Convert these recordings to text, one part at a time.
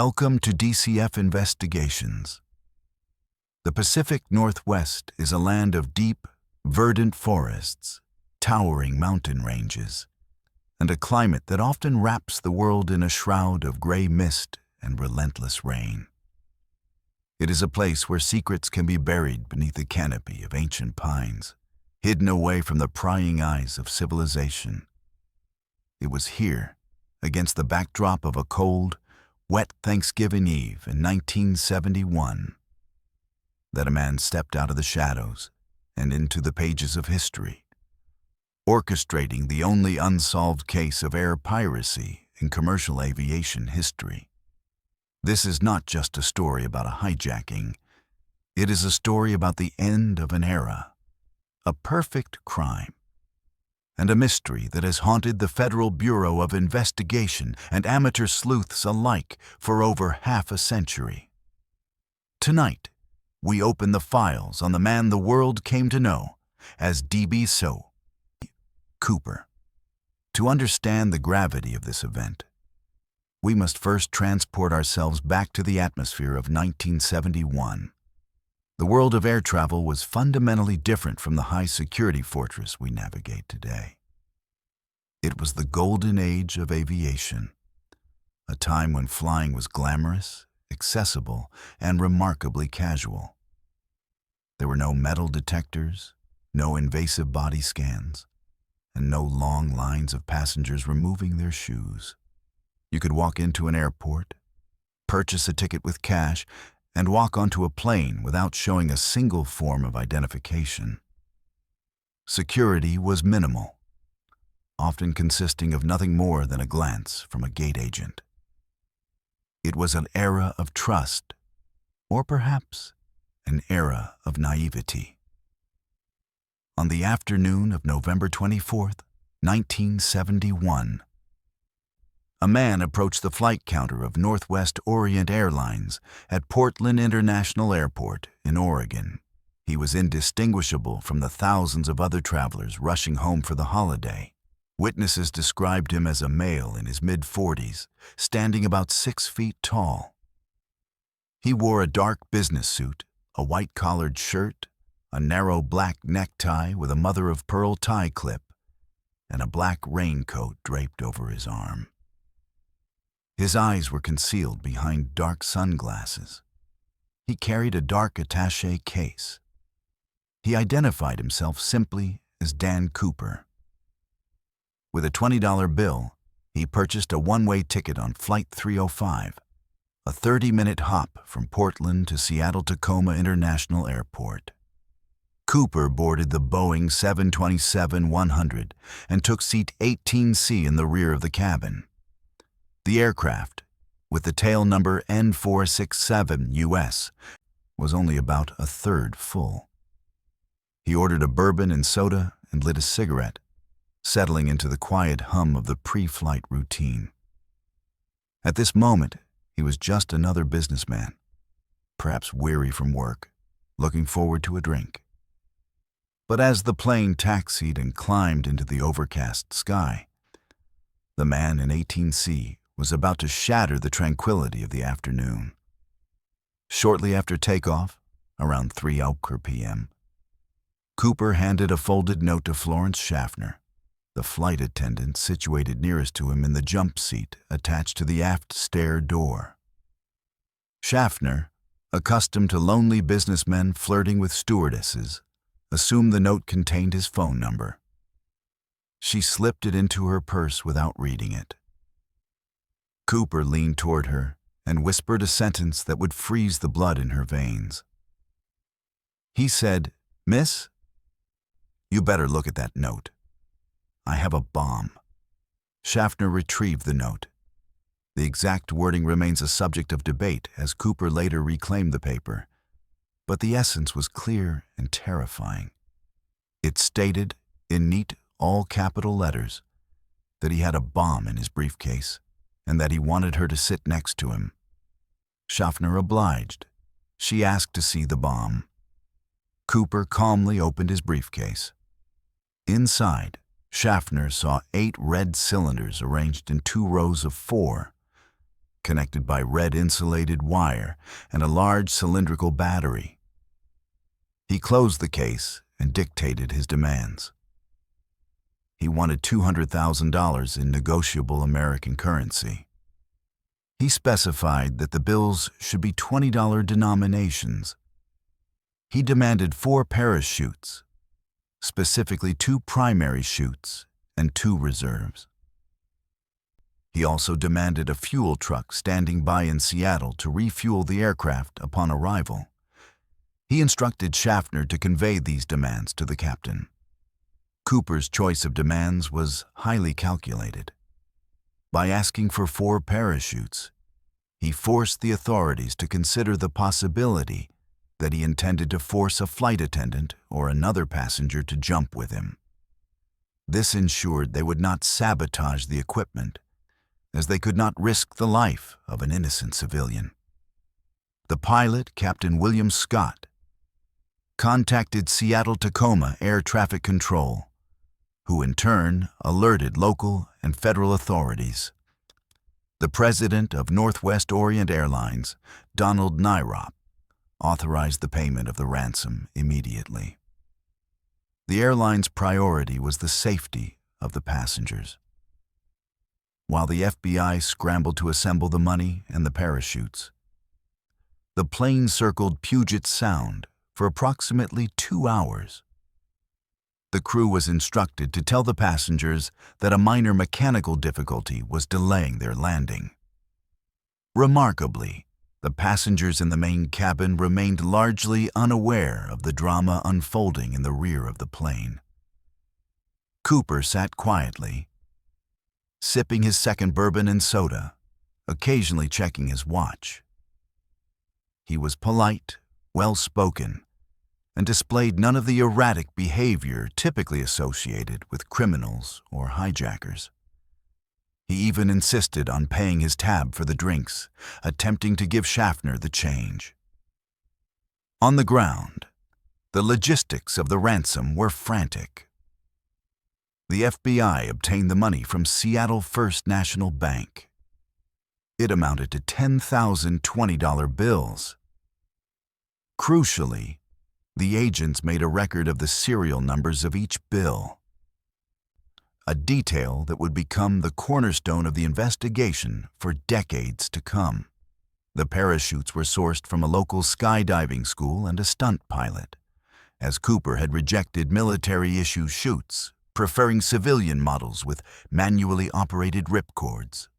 Welcome to DCF Investigations. The Pacific Northwest is a land of deep, verdant forests, towering mountain ranges, and a climate that often wraps the world in a shroud of gray mist and relentless rain. It is a place where secrets can be buried beneath a canopy of ancient pines, hidden away from the prying eyes of civilization. It was here, against the backdrop of a cold, wet Thanksgiving Eve in 1971, that a man stepped out of the shadows and into the pages of history, orchestrating the only unsolved case of air piracy in commercial aviation history. This is not just a story about a hijacking. It is a story about the end of an era, a perfect crime, and a mystery that has haunted the Federal Bureau of Investigation and amateur sleuths alike for over half a century. Tonight, we open the files on the man the world came to know as D.B. Cooper. To understand the gravity of this event, we must first transport ourselves back to the atmosphere of 1971. The world of air travel was fundamentally different from the high-security fortress we navigate today. It was the golden age of aviation, a time when flying was glamorous, accessible, and remarkably casual. There were no metal detectors, no invasive body scans, and no long lines of passengers removing their shoes. You could walk into an airport, purchase a ticket with cash, and walk onto a plane without showing a single form of identification. Security was minimal, often consisting of nothing more than a glance from a gate agent. It was an era of trust, or perhaps an era of naivety. On the afternoon of November 24th, 1971, a man approached the flight counter of Northwest Orient Airlines at Portland International Airport in Oregon. He was indistinguishable from the thousands of other travelers rushing home for the holiday. Witnesses described him as a male in his mid-40s, standing about 6 feet tall. He wore a dark business suit, a white-collared shirt, a narrow black necktie with a mother-of-pearl tie clip, and a black raincoat draped over his arm. His eyes were concealed behind dark sunglasses. He carried a dark attaché case. He identified himself simply as Dan Cooper. With a $20 bill, he purchased a one-way ticket on Flight 305, a 30-minute hop from Portland to Seattle-Tacoma International Airport. Cooper boarded the Boeing 727-100 and took seat 18C in the rear of the cabin. The aircraft, with the tail number N467US, was only about a third full. He ordered a bourbon and soda and lit a cigarette, settling into the quiet hum of the pre-flight routine. At this moment, he was just another businessman, perhaps weary from work, looking forward to a drink. But as the plane taxied and climbed into the overcast sky, the man in 18C was about to shatter the tranquility of the afternoon. Shortly after takeoff, around 3:00 p.m., Cooper handed a folded note to Florence Schaffner, the flight attendant situated nearest to him in the jump seat attached to the aft stair door. Schaffner, accustomed to lonely businessmen flirting with stewardesses, assumed the note contained his phone number. She slipped it into her purse without reading it. Cooper leaned toward her and whispered a sentence that would freeze the blood in her veins. He said, "Miss, you better look at that note. I have a bomb." Schaffner retrieved the note. The exact wording remains a subject of debate as Cooper later reclaimed the paper, but the essence was clear and terrifying. It stated, in neat, all-capital letters, that he had a bomb in his briefcase and that he wanted her to sit next to him. Schaffner obliged. She asked to see the bomb. Cooper calmly opened his briefcase. Inside, Schaffner saw 8 red cylinders arranged in 2 rows of 4, connected by red insulated wire and a large cylindrical battery. He closed the case and dictated his demands. He wanted $200,000 in negotiable American currency. He specified that the bills should be $20 denominations. He demanded 4 parachutes, specifically 2 primary chutes and 2 reserves. He also demanded a fuel truck standing by in Seattle to refuel the aircraft upon arrival. He instructed Schaffner to convey these demands to the captain. Cooper's choice of demands was highly calculated. By asking for 4 parachutes, he forced the authorities to consider the possibility that he intended to force a flight attendant or another passenger to jump with him. This ensured they would not sabotage the equipment, as they could not risk the life of an innocent civilian. The pilot, Captain William Scott, contacted Seattle-Tacoma Air Traffic Control, who in turn alerted local and federal authorities. The president of Northwest Orient Airlines, Donald Nyrop, authorized the payment of the ransom immediately. The airline's priority was the safety of the passengers. While the FBI scrambled to assemble the money and the parachutes, the plane circled Puget Sound for approximately 2 hours. The crew was instructed to tell the passengers that a minor mechanical difficulty was delaying their landing. Remarkably, the passengers in the main cabin remained largely unaware of the drama unfolding in the rear of the plane. Cooper sat quietly, sipping his second bourbon and soda, occasionally checking his watch. He was polite, well-spoken, and displayed none of the erratic behavior typically associated with criminals or hijackers. He even insisted on paying his tab for the drinks, attempting to give Schaffner the change. On the ground, the logistics of the ransom were frantic. The FBI obtained the money from Seattle First National Bank. It amounted to 10,000 $20 bills. Crucially, the agents made a record of the serial numbers of each bill, a detail that would become the cornerstone of the investigation for decades to come. The parachutes were sourced from a local skydiving school and a stunt pilot, as Cooper had rejected military-issue chutes, preferring civilian models with manually operated ripcords.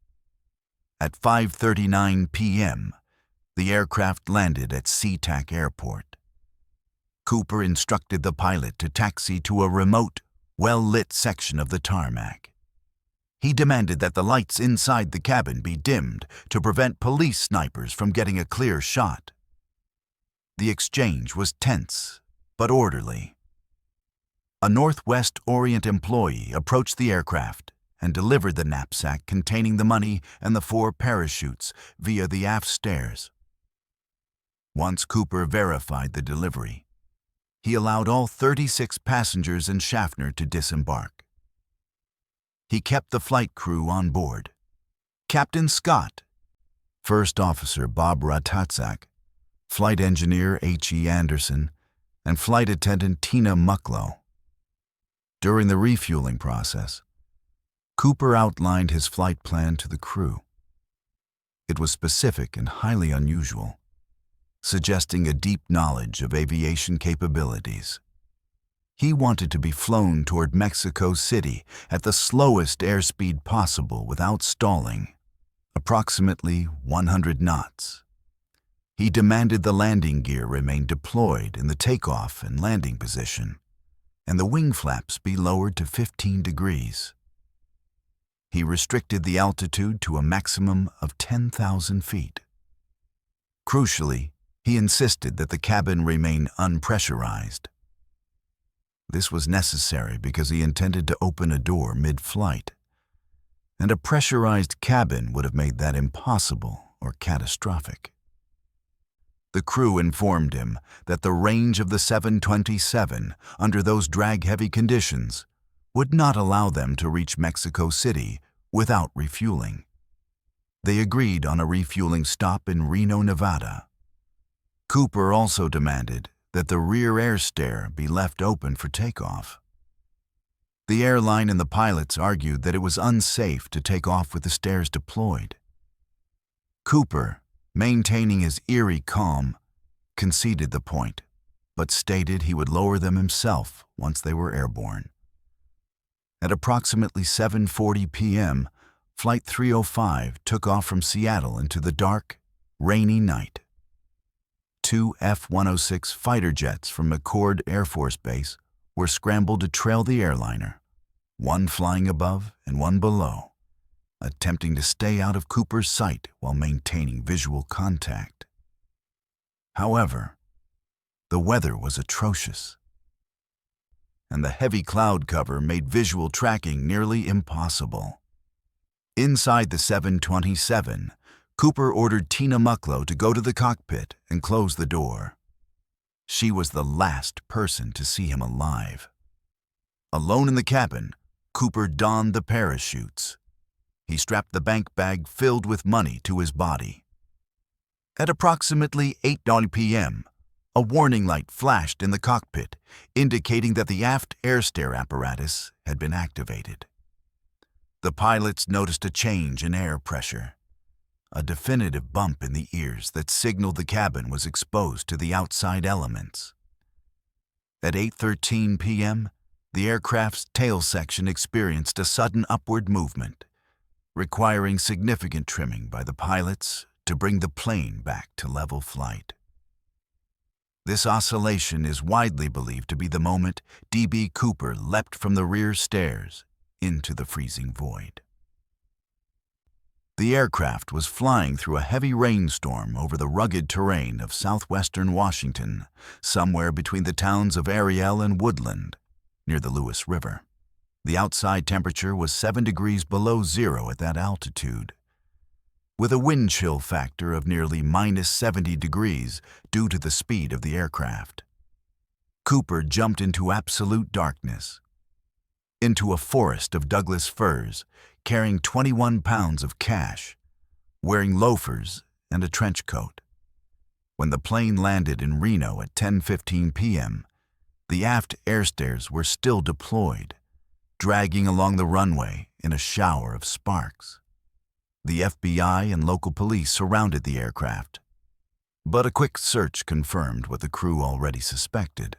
At 5:39 p.m., the aircraft landed at Sea-Tac Airport. Cooper instructed the pilot to taxi to a remote, well-lit section of the tarmac. He demanded that the lights inside the cabin be dimmed to prevent police snipers from getting a clear shot. The exchange was tense but orderly. A Northwest Orient employee approached the aircraft and delivered the knapsack containing the money and the 4 parachutes via the aft stairs. Once Cooper verified the delivery, he allowed all 36 passengers and Schaffner to disembark. He kept the flight crew on board. Captain Scott, First Officer Bob Ratatzak, Flight Engineer H.E. Anderson, and Flight Attendant Tina Mucklow. During the refueling process, Cooper outlined his flight plan to the crew. It was specific and highly unusual, suggesting a deep knowledge of aviation capabilities. He wanted to be flown toward Mexico City at the slowest airspeed possible without stalling, approximately 100 knots. He demanded the landing gear remain deployed in the takeoff and landing position, and the wing flaps be lowered to 15 degrees. He restricted the altitude to a maximum of 10,000 feet. Crucially, he insisted that the cabin remain unpressurized. This was necessary because he intended to open a door mid-flight, and a pressurized cabin would have made that impossible or catastrophic. The crew informed him that the range of the 727 under those drag-heavy conditions would not allow them to reach Mexico City without refueling. They agreed on a refueling stop in Reno, Nevada. Cooper also demanded that the rear air stair be left open for takeoff. The airline and the pilots argued that it was unsafe to take off with the stairs deployed. Cooper, maintaining his eerie calm, conceded the point, but stated he would lower them himself once they were airborne. At approximately 7:40 p.m., Flight 305 took off from Seattle into the dark, rainy night. Two F-106 fighter jets from McCord Air Force Base were scrambled to trail the airliner, one flying above and one below, attempting to stay out of Cooper's sight while maintaining visual contact. However, the weather was atrocious, and the heavy cloud cover made visual tracking nearly impossible. Inside the 727, Cooper ordered Tina Mucklow to go to the cockpit and close the door. She was the last person to see him alive. Alone in the cabin, Cooper donned the parachutes. He strapped the bank bag filled with money to his body. At approximately 8:00 p.m., a warning light flashed in the cockpit, indicating that the aft air stair apparatus had been activated. The pilots noticed a change in air pressure, a definitive bump in the ears that signaled the cabin was exposed to the outside elements. At 8:13 p.m., the aircraft's tail section experienced a sudden upward movement, requiring significant trimming by the pilots to bring the plane back to level flight. This oscillation is widely believed to be the moment D.B. Cooper leapt from the rear stairs into the freezing void. The aircraft was flying through a heavy rainstorm over the rugged terrain of southwestern Washington, somewhere between the towns of Ariel and Woodland, near the Lewis River. The outside temperature was 7 degrees below zero at that altitude, with a wind chill factor of nearly minus 70 degrees due to the speed of the aircraft. Cooper jumped into absolute darkness, into a forest of Douglas firs, carrying 21 pounds of cash, wearing loafers and a trench coat. When the plane landed in Reno at 10:15 p.m., the aft air stairs were still deployed, dragging along the runway in a shower of sparks. The FBI and local police surrounded the aircraft, but a quick search confirmed what the crew already suspected.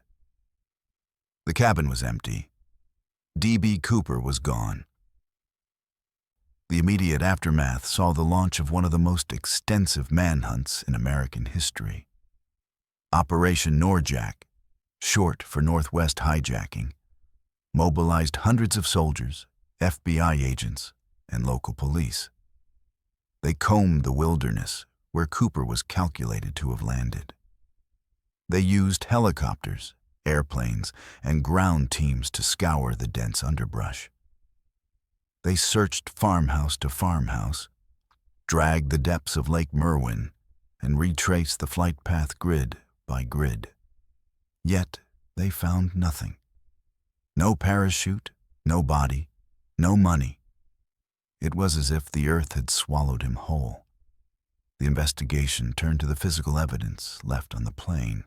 The cabin was empty. D.B. Cooper was gone. The immediate aftermath saw the launch of one of the most extensive manhunts in American history. Operation Norjack, short for Northwest Hijacking, mobilized hundreds of soldiers, FBI agents, and local police. They combed the wilderness where Cooper was calculated to have landed. They used helicopters, airplanes, and ground teams to scour the dense underbrush. They searched farmhouse to farmhouse, dragged the depths of Lake Merwin, and retraced the flight path grid by grid. Yet they found nothing. No parachute, no body, no money. It was as if the earth had swallowed him whole. The investigation turned to the physical evidence left on the plane.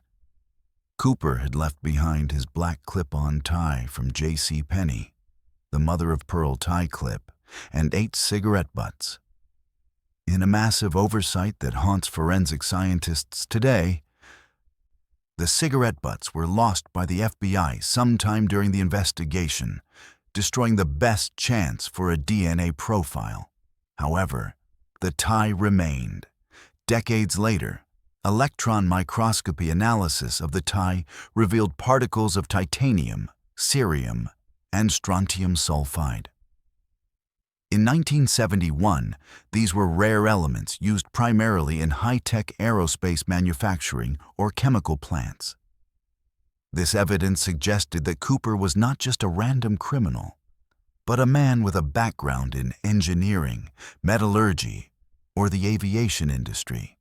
Cooper had left behind his black clip-on tie from J.C. Penney, the mother-of-pearl tie clip, and 8 cigarette butts. In a massive oversight that haunts forensic scientists today, the cigarette butts were lost by the FBI sometime during the investigation, destroying the best chance for a DNA profile. However, the tie remained. Decades later, electron microscopy analysis of the tie revealed particles of titanium, cerium, and strontium sulfide. In 1971, these were rare elements used primarily in high-tech aerospace manufacturing or chemical plants. This evidence suggested that Cooper was not just a random criminal, but a man with a background in engineering, metallurgy, or the aviation industry.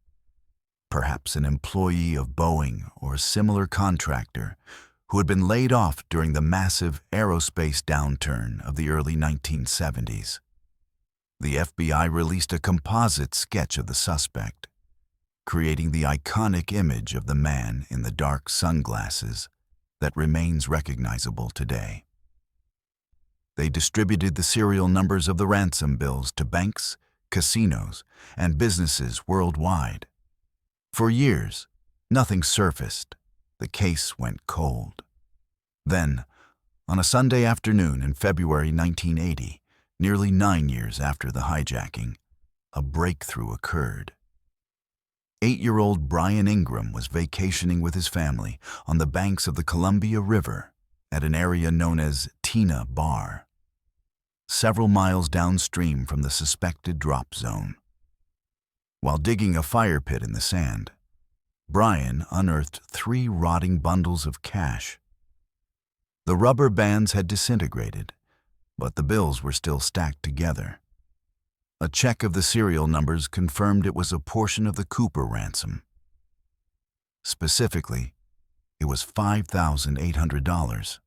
Perhaps an employee of Boeing or a similar contractor who had been laid off during the massive aerospace downturn of the early 1970s. the FBI released a composite sketch of the suspect, creating the iconic image of the man in the dark sunglasses that remains recognizable today. They distributed the serial numbers of the ransom bills to banks, casinos, and businesses worldwide. For years, nothing surfaced. The case went cold. Then, on a Sunday afternoon in February 1980, nearly 9 years after the hijacking, a breakthrough occurred. 8-year-old Brian Ingram was vacationing with his family on the banks of the Columbia River at an area known as Tina Bar, several miles downstream from the suspected drop zone. While digging a fire pit in the sand, Brian unearthed 3 rotting bundles of cash. The rubber bands had disintegrated, but the bills were still stacked together. A check of the serial numbers confirmed it was a portion of the Cooper ransom. Specifically, it was $5,800.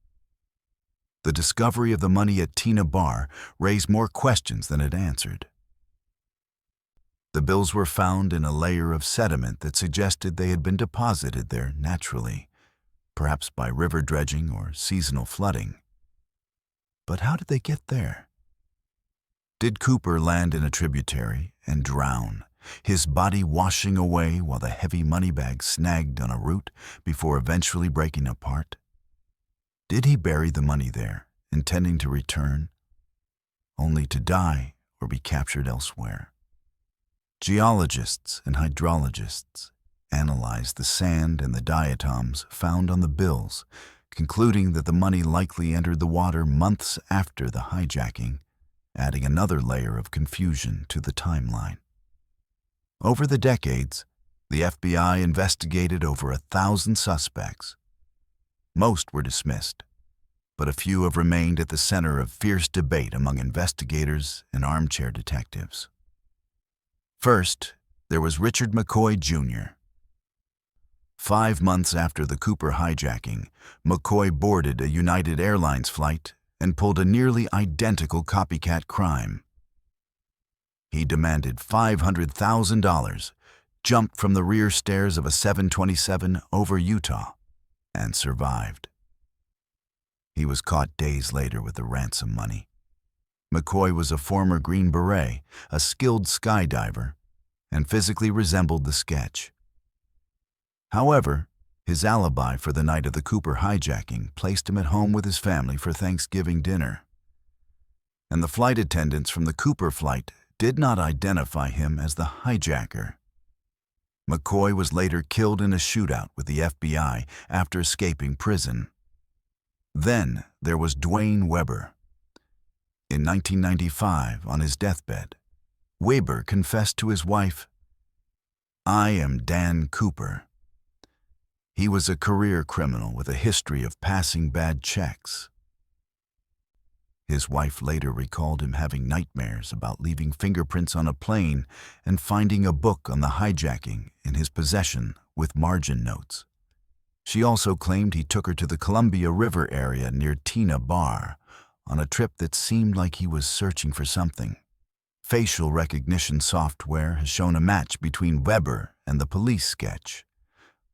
The discovery of the money at Tina Bar raised more questions than it answered. The bills were found in a layer of sediment that suggested they had been deposited there naturally, perhaps by river dredging or seasonal flooding. But how did they get there? Did Cooper land in a tributary and drown, his body washing away while the heavy money bag snagged on a root before eventually breaking apart? Did he bury the money there, intending to return, only to die or be captured elsewhere? Geologists and hydrologists analyzed the sand and the diatoms found on the bills, concluding that the money likely entered the water months after the hijacking, adding another layer of confusion to the timeline. Over the decades, the FBI investigated over 1,000 suspects. Most were dismissed, but a few have remained at the center of fierce debate among investigators and armchair detectives. First, there was Richard McCoy, Jr. 5 months after the Cooper hijacking, McCoy boarded a United Airlines flight and pulled a nearly identical copycat crime. He demanded $500,000, jumped from the rear stairs of a 727 over Utah, and survived. He was caught days later with the ransom money. McCoy was a former Green Beret, a skilled skydiver, and physically resembled the sketch. However, his alibi for the night of the Cooper hijacking placed him at home with his family for Thanksgiving dinner. And the flight attendants from the Cooper flight did not identify him as the hijacker. McCoy was later killed in a shootout with the FBI after escaping prison. Then there was Dwayne Weber. In 1995, on his deathbed, Weber confessed to his wife, "I am Dan Cooper." He was a career criminal with a history of passing bad checks. His wife later recalled him having nightmares about leaving fingerprints on a plane and finding a book on the hijacking in his possession with margin notes. She also claimed he took her to the Columbia River area near Tina Bar on a trip that seemed like he was searching for something. Facial recognition software has shown a match between Weber and the police sketch,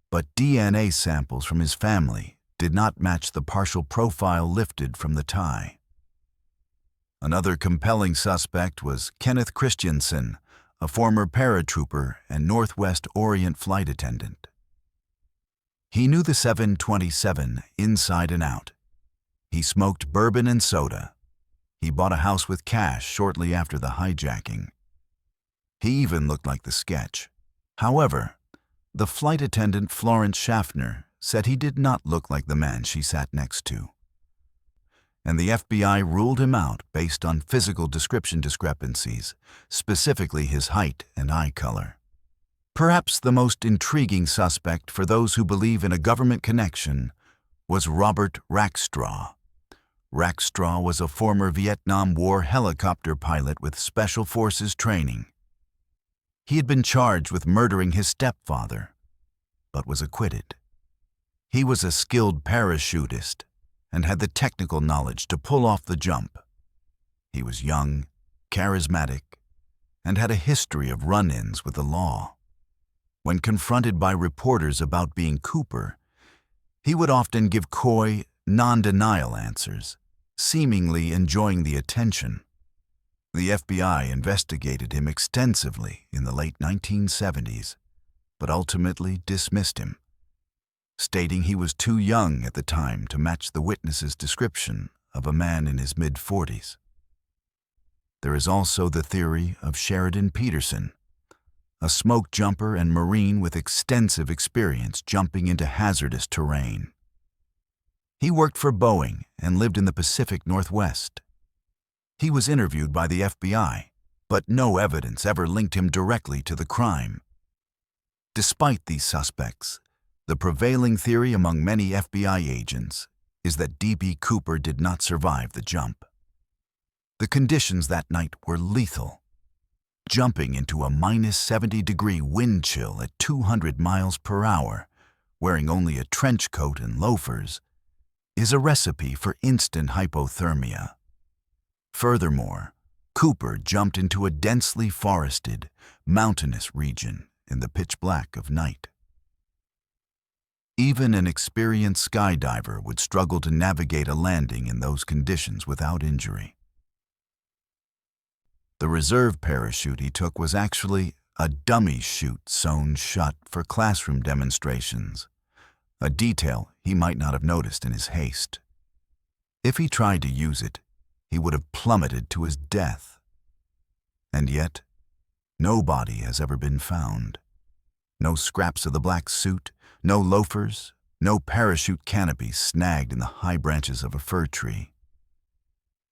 but DNA samples from his family did not match the partial profile lifted from the tie. Another compelling suspect was Kenneth Christensen, a former paratrooper and Northwest Orient Flight attendant. He knew the 727 inside and out. He smoked bourbon and soda. He bought a house with cash shortly after the hijacking. He even looked like the sketch. However, the flight attendant Florence Schaffner said he did not look like the man she sat next to. And the FBI ruled him out based on physical description discrepancies, specifically his height and eye color. Perhaps the most intriguing suspect for those who believe in a government connection was Robert Rackstraw. Rackstraw was a former Vietnam War helicopter pilot with Special Forces training. He had been charged with murdering his stepfather, but was acquitted. He was a skilled parachutist and had the technical knowledge to pull off the jump. He was young, charismatic, and had a history of run-ins with the law. When confronted by reporters about being Cooper, he would often give coy, non-denial answers, seemingly enjoying the attention. The FBI investigated him extensively in the late 1970s, but ultimately dismissed him, stating he was too young at the time to match the witness's description of a man in his mid-40s. There is also the theory of Sheridan Peterson, a smoke jumper and Marine with extensive experience jumping into hazardous terrain. He worked for Boeing and lived in the Pacific Northwest. He was interviewed by the FBI, but no evidence ever linked him directly to the crime. Despite these suspects, the prevailing theory among many FBI agents is that D.B. Cooper did not survive the jump. The conditions that night were lethal. Jumping into a -70-degree wind chill at 200 miles per hour, wearing only a trench coat and loafers, is a recipe for instant hypothermia. Furthermore, Cooper jumped into a densely forested, mountainous region in the pitch black of night. Even an experienced skydiver would struggle to navigate a landing in those conditions without injury. The reserve parachute he took was actually a dummy chute sewn shut for classroom demonstrations, a detail he might not have noticed in his haste. If he tried to use it, he would have plummeted to his death. And yet, no body has ever been found. No scraps of the black suit, no loafers, no parachute canopy snagged in the high branches of a fir tree.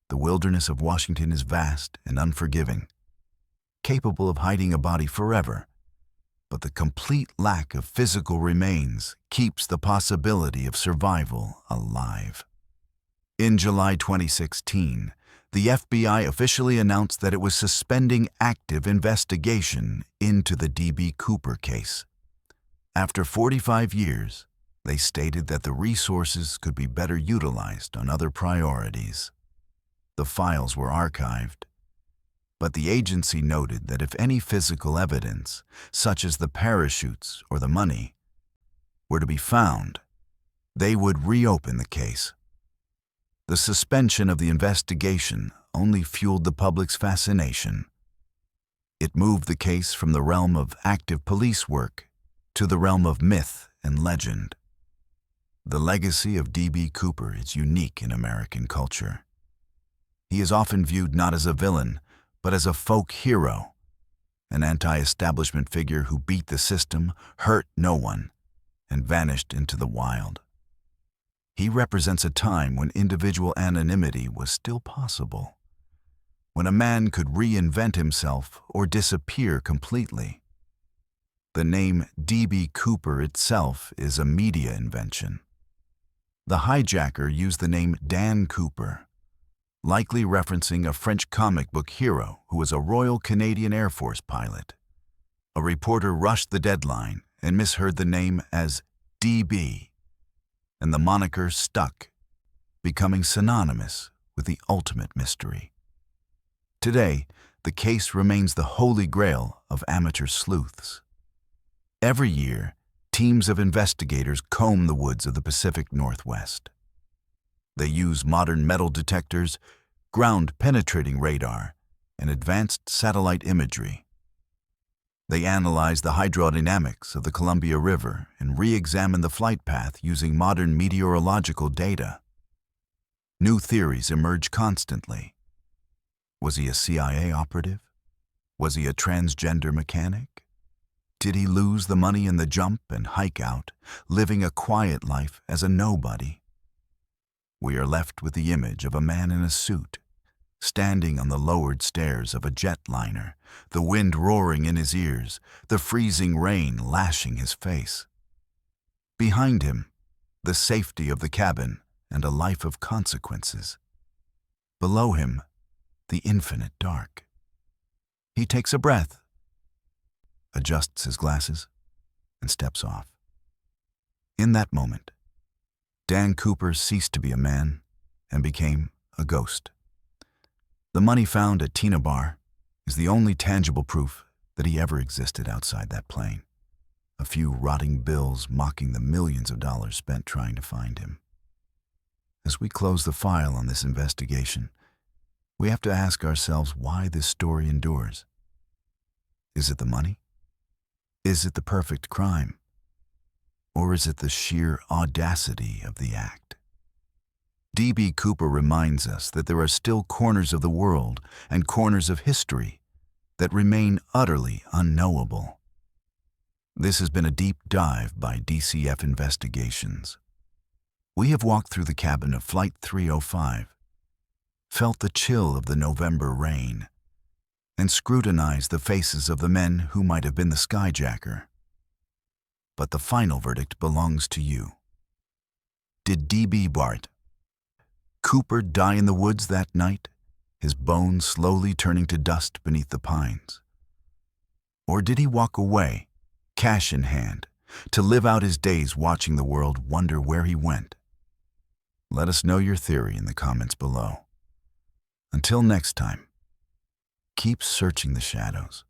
The wilderness of Washington is vast and unforgiving, capable of hiding a body forever, but the complete lack of physical remains keeps the possibility of survival alive. In July 2016, the FBI officially announced that it was suspending active investigation into the D.B. Cooper case. After 45 years, they stated that the resources could be better utilized on other priorities. The files were archived, but the agency noted that if any physical evidence, such as the parachutes or the money, were to be found, they would reopen the case. The suspension of the investigation only fueled the public's fascination. It moved the case from the realm of active police work to the realm of myth and legend. The legacy of D.B. Cooper is unique in American culture. He is often viewed not as a villain, but as a folk hero, an anti-establishment figure who beat the system, hurt no one, and vanished into the wild. He represents a time when individual anonymity was still possible, when a man could reinvent himself or disappear completely. The name D.B. Cooper itself is a media invention. The hijacker used the name Dan Cooper, likely referencing a French comic book hero who was a Royal Canadian Air Force pilot. A reporter rushed the deadline and misheard the name as DB, and the moniker stuck, becoming synonymous with the ultimate mystery. Today, the case remains the holy grail of amateur sleuths. Every year, teams of investigators comb the woods of the Pacific Northwest. They use modern metal detectors, ground-penetrating radar, and advanced satellite imagery. They analyze the hydrodynamics of the Columbia River and re-examine the flight path using modern meteorological data. New theories emerge constantly. Was he a CIA operative? Was he a transgender mechanic? Did he lose the money in the jump and hike out, living a quiet life as a nobody? We are left with the image of a man in a suit, standing on the lowered stairs of a jetliner, the wind roaring in his ears, the freezing rain lashing his face. Behind him, the safety of the cabin and a life of consequences. Below him, the infinite dark. He takes a breath, adjusts his glasses, and steps off. In that moment, Dan Cooper ceased to be a man and became a ghost. The The money found at Tina Bar is the only tangible proof that he ever existed outside that plane. A few rotting bills mocking the millions of dollars spent trying to find him. As we close the file on this investigation, we have to ask ourselves why this story endures. Is it the money? Is it the perfect crime? Or is it the sheer audacity of the act? D.B. Cooper reminds us that there are still corners of the world and corners of history that remain utterly unknowable. This has been a deep dive by DCF Investigations. We have walked through the cabin of Flight 305, felt the chill of the November rain, and scrutinized the faces of the men who might have been the skyjacker. But the final verdict belongs to you. Did D.B. Bart Cooper die in the woods that night, his bones slowly turning to dust beneath the pines? Or did he walk away, cash in hand, to live out his days watching the world wonder where he went? Let us know your theory in the comments below. Until next time, keep searching the shadows.